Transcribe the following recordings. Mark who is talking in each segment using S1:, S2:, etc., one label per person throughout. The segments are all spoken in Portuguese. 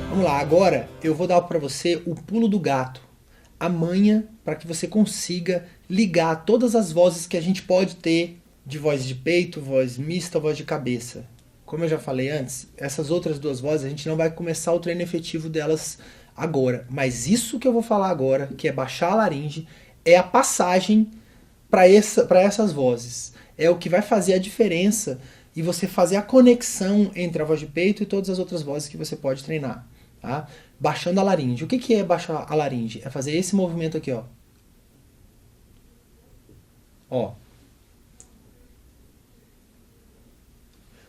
S1: Vamos lá, agora eu vou dar para você o pulo do gato, a manha para que você consiga ligar todas as vozes que a gente pode ter de voz de peito, voz mista, voz de cabeça. Como eu já falei antes, essas outras duas vozes a gente não vai começar o treino efetivo delas agora, mas isso que eu vou falar agora, que é baixar a laringe, é a passagem para essas vozes. É o que vai fazer a diferença e você fazer a conexão entre a voz de peito e todas as outras vozes que você pode treinar. Tá? Baixando a laringe. O que é baixar a laringe? É fazer esse movimento aqui, ó. Ó.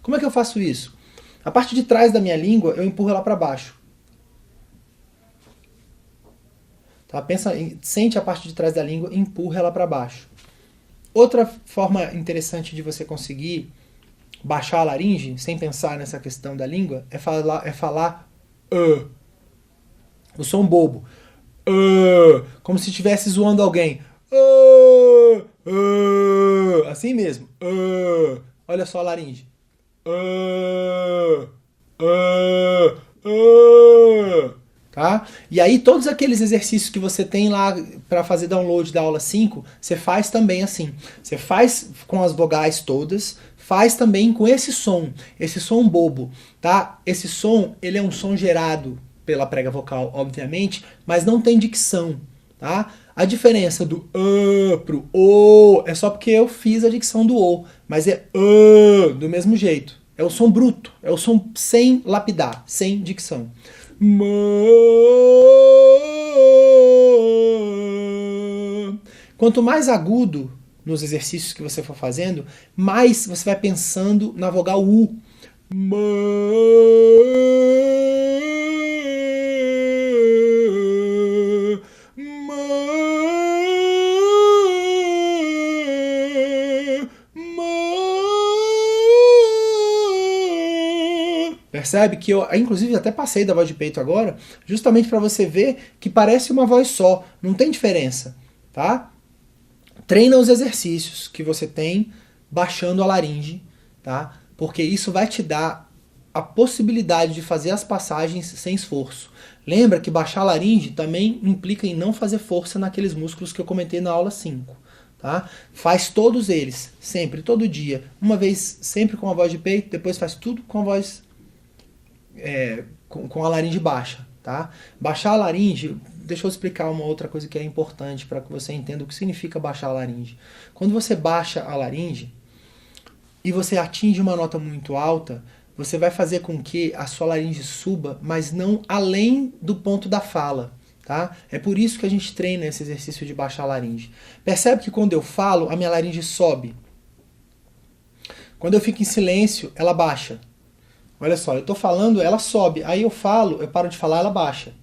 S1: Como é que eu faço isso? A parte de trás da minha língua eu empurro ela para baixo. Tá? Pensa, sente a parte de trás da língua e empurra ela para baixo. Outra forma interessante de você conseguir baixar a laringe, sem pensar nessa questão da língua, é falar o som bobo. Como se estivesse zoando alguém. Assim mesmo. Olha só a laringe. Tá? E aí todos aqueles exercícios que você tem lá para fazer download da aula 5, você faz também assim. Você faz com as vogais todas, faz também com esse som bobo, tá? Esse som, ele é um som gerado pela prega vocal, obviamente, mas não tem dicção, tá? A diferença do pro o é só porque eu fiz a dicção do o, mas é do mesmo jeito. É o som bruto, é o som sem lapidar, sem dicção. Quanto mais agudo nos exercícios que você for fazendo, mais você vai pensando na vogal U. Percebe que eu, inclusive, até passei da voz de peito agora, justamente para você ver que parece uma voz só, não tem diferença, tá? Treina os exercícios que você tem baixando a laringe, tá? Porque isso vai te dar a possibilidade de fazer as passagens sem esforço. Lembra que baixar a laringe também implica em não fazer força naqueles músculos que eu comentei na aula 5. Tá? Faz todos eles, sempre, todo dia. Uma vez sempre com a voz de peito, depois faz tudo com a voz com a laringe baixa. Tá? Baixar a laringe, deixa eu explicar uma outra coisa que é importante para que você entenda o que significa baixar a laringe. Quando você baixa a laringe e você atinge uma nota muito alta, você vai fazer com que a sua laringe suba, mas não além do ponto da fala. Tá? É por isso que a gente treina esse exercício de baixar a laringe. Percebe que quando eu falo, a minha laringe sobe. Quando eu fico em silêncio, ela baixa. Olha só, eu estou falando, ela sobe. Aí eu falo, eu paro de falar, ela baixa.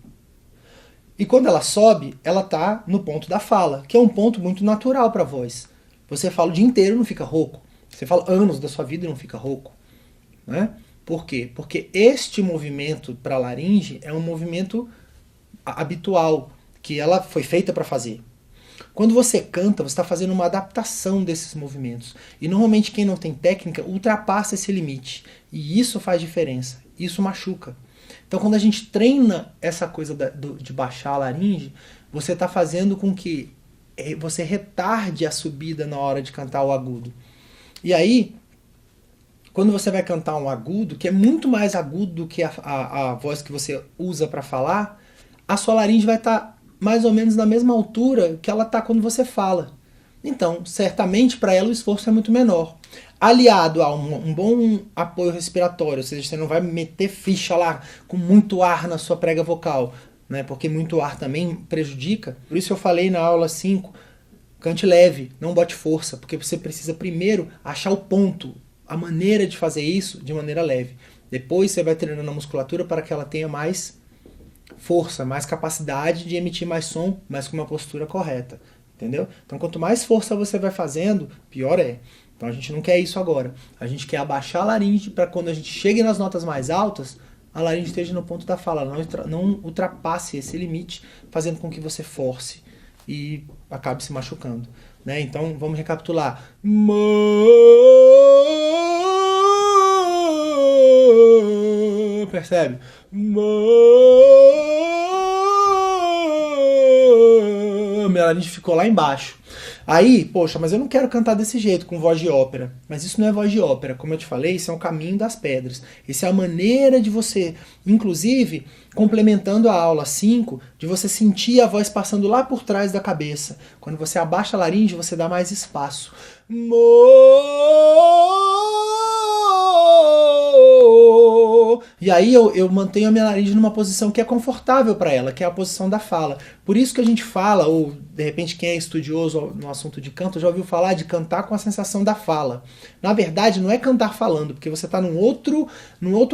S1: E quando ela sobe, ela está no ponto da fala, que é um ponto muito natural para a voz. Você fala o dia inteiro e não fica rouco. Você fala anos da sua vida e não fica rouco. Né? Por quê? Porque este movimento para a laringe é um movimento habitual, que ela foi feita para fazer. Quando você canta, você está fazendo uma adaptação desses movimentos. E normalmente quem não tem técnica ultrapassa esse limite. E isso faz diferença. Isso machuca. Então quando a gente treina essa coisa de baixar a laringe, você está fazendo com que você retarde a subida na hora de cantar o agudo. E aí, quando você vai cantar um agudo, que é muito mais agudo do que a voz que você usa para falar, a sua laringe vai estar mais ou menos na mesma altura que ela está quando você fala. Então, certamente para ela o esforço é muito menor. Aliado a um bom apoio respiratório, ou seja, você não vai meter ficha lá com muito ar na sua prega vocal, né? Porque muito ar também prejudica. Por isso eu falei na aula 5, cante leve, não bote força, porque você precisa primeiro achar o ponto, a maneira de fazer isso de maneira leve. Depois você vai treinando a musculatura para que ela tenha mais força, mais capacidade de emitir mais som, mas com uma postura correta. Entendeu? Então quanto mais força você vai fazendo, pior é. Então a gente não quer isso agora. A gente quer abaixar a laringe para quando a gente chegue nas notas mais altas, a laringe esteja no ponto da fala, não ultrapasse esse limite, fazendo com que você force e acabe se machucando. né? Então vamos recapitular. Percebe? Minha laringe ficou lá embaixo. Aí, poxa, mas eu não quero cantar desse jeito, com voz de ópera. Mas isso não é voz de ópera. Como eu te falei, isso é um caminho das pedras. Isso é a maneira de você, inclusive, complementando a aula 5, de você sentir a voz passando lá por trás da cabeça. Quando você abaixa a laringe, você dá mais espaço. E aí eu mantenho a minha laringe numa posição que é confortável para ela, que é a posição da fala. Por isso que a gente fala, ou de repente quem é estudioso no assunto de canto já ouviu falar de cantar com a sensação da fala. Na verdade, não é cantar falando, porque você está num outro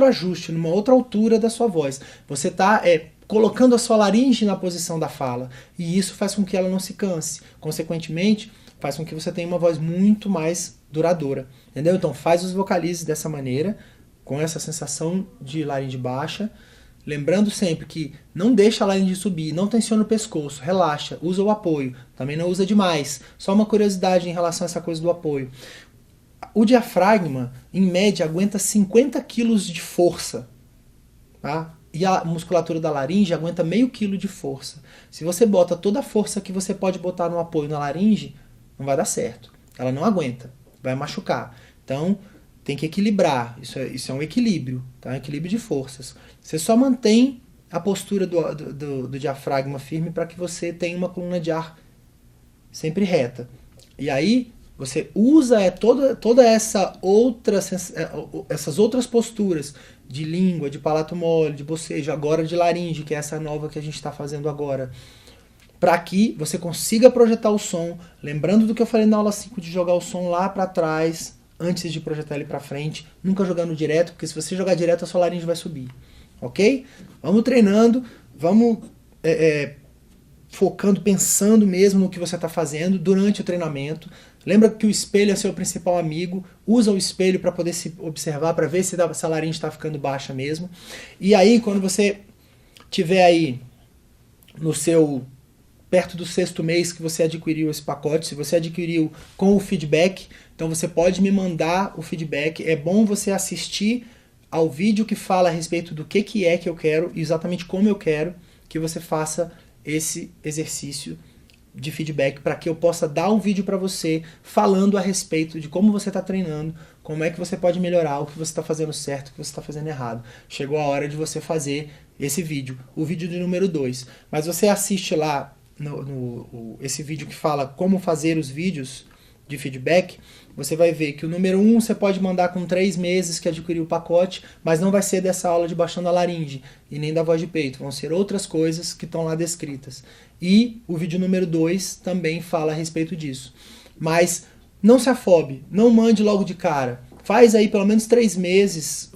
S1: ajuste, numa outra altura da sua voz. Você está colocando a sua laringe na posição da fala. E isso faz com que ela não se canse. Consequentemente, faz com que você tenha uma voz muito mais duradoura. Entendeu? Então faz os vocalizes dessa maneira, com essa sensação de laringe baixa, lembrando sempre que não deixa a laringe subir, não tensiona o pescoço, relaxa, usa o apoio, também não usa demais. Só uma curiosidade em relação a essa coisa do apoio. O diafragma, em média, aguenta 50 kg de força, tá? E a musculatura da laringe aguenta meio quilo de força. Se você bota toda a força que você pode botar no apoio na laringe, não vai dar certo. Ela não aguenta, vai machucar. Então, tem que equilibrar, isso é um equilíbrio, tá? Um equilíbrio de forças. Você só mantém a postura do diafragma firme para que você tenha uma coluna de ar sempre reta. E aí você usa toda essas outras posturas de língua, de palato mole, de bocejo, agora de laringe, que é essa nova que a gente está fazendo agora, para que você consiga projetar o som, lembrando do que eu falei na aula 5 de jogar o som lá para trás, antes de projetar ele para frente, nunca jogando direto, porque se você jogar direto a sua laringe vai subir, ok? Vamos treinando, vamos focando, pensando mesmo no que você está fazendo durante o treinamento. Lembra que o espelho é seu principal amigo, usa o espelho para poder se observar, para ver se a laringe está ficando baixa mesmo. E aí, quando você tiver aí no seu perto do 6º mês que você adquiriu esse pacote, se você adquiriu com o feedback, então você pode me mandar o feedback. É bom você assistir ao vídeo que fala a respeito do que é que eu quero e exatamente como eu quero que você faça esse exercício de feedback, para que eu possa dar um vídeo para você falando a respeito de como você está treinando, como é que você pode melhorar, o que você está fazendo certo, o que você está fazendo errado. Chegou a hora de você fazer esse vídeo, o vídeo de número 2. Mas você assiste lá esse vídeo que fala como fazer os vídeos de feedback, você vai ver que o número 1 você pode mandar com 3 meses que adquiriu o pacote, mas não vai ser dessa aula de baixando a laringe e nem da voz de peito, vão ser outras coisas que estão lá descritas. E o vídeo número 2 também fala a respeito disso. Mas não se afobe, não mande logo de cara. Faz aí pelo menos 3 meses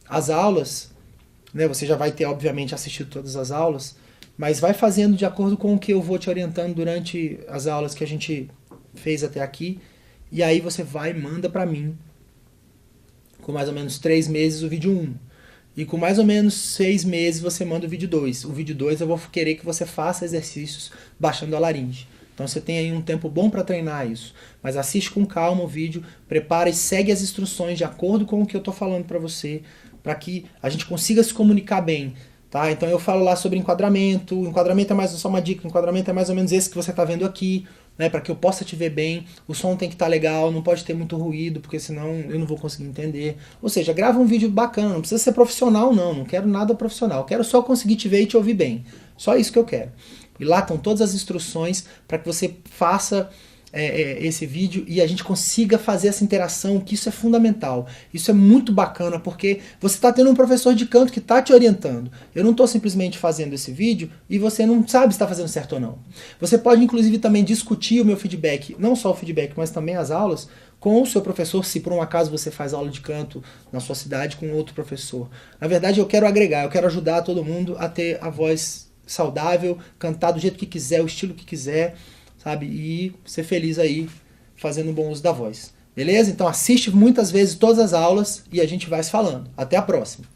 S1: as aulas, né? Você já vai ter obviamente assistido todas as aulas, mas vai fazendo de acordo com o que eu vou te orientando durante as aulas que a gente fez até aqui. E aí você vai e manda para mim, com mais ou menos 3 meses, o vídeo 1. E com mais ou menos 6 meses você manda o vídeo 2. O vídeo 2 eu vou querer que você faça exercícios baixando a laringe. Então você tem aí um tempo bom para treinar isso. Mas assiste com calma o vídeo, prepara e segue as instruções de acordo com o que eu estou falando para você, para que a gente consiga se comunicar bem. Tá? Então eu falo lá sobre enquadramento. O enquadramento é só uma dica, o enquadramento é mais ou menos esse que você está vendo aqui, né? Para que eu possa te ver bem. O som tem que estar legal, não pode ter muito ruído, porque senão eu não vou conseguir entender. Ou seja, grava um vídeo bacana, não precisa ser profissional não quero nada profissional, quero só conseguir te ver e te ouvir bem. Só isso que eu quero. E lá estão todas as instruções para que você faça esse vídeo e a gente consiga fazer essa interação, que isso é fundamental. Isso é muito bacana, porque você está tendo um professor de canto que está te orientando. Eu não estou simplesmente fazendo esse vídeo e você não sabe se está fazendo certo ou não. Você pode inclusive também discutir o meu feedback, não só o feedback, mas também as aulas, com o seu professor, se por um acaso você faz aula de canto na sua cidade com outro professor. Na verdade, eu quero agregar, eu quero ajudar todo mundo a ter a voz saudável, cantar do jeito que quiser, o estilo que quiser, sabe? E ser feliz aí fazendo um bom uso da voz. Beleza? Então assiste muitas vezes todas as aulas e a gente vai se falando. Até a próxima!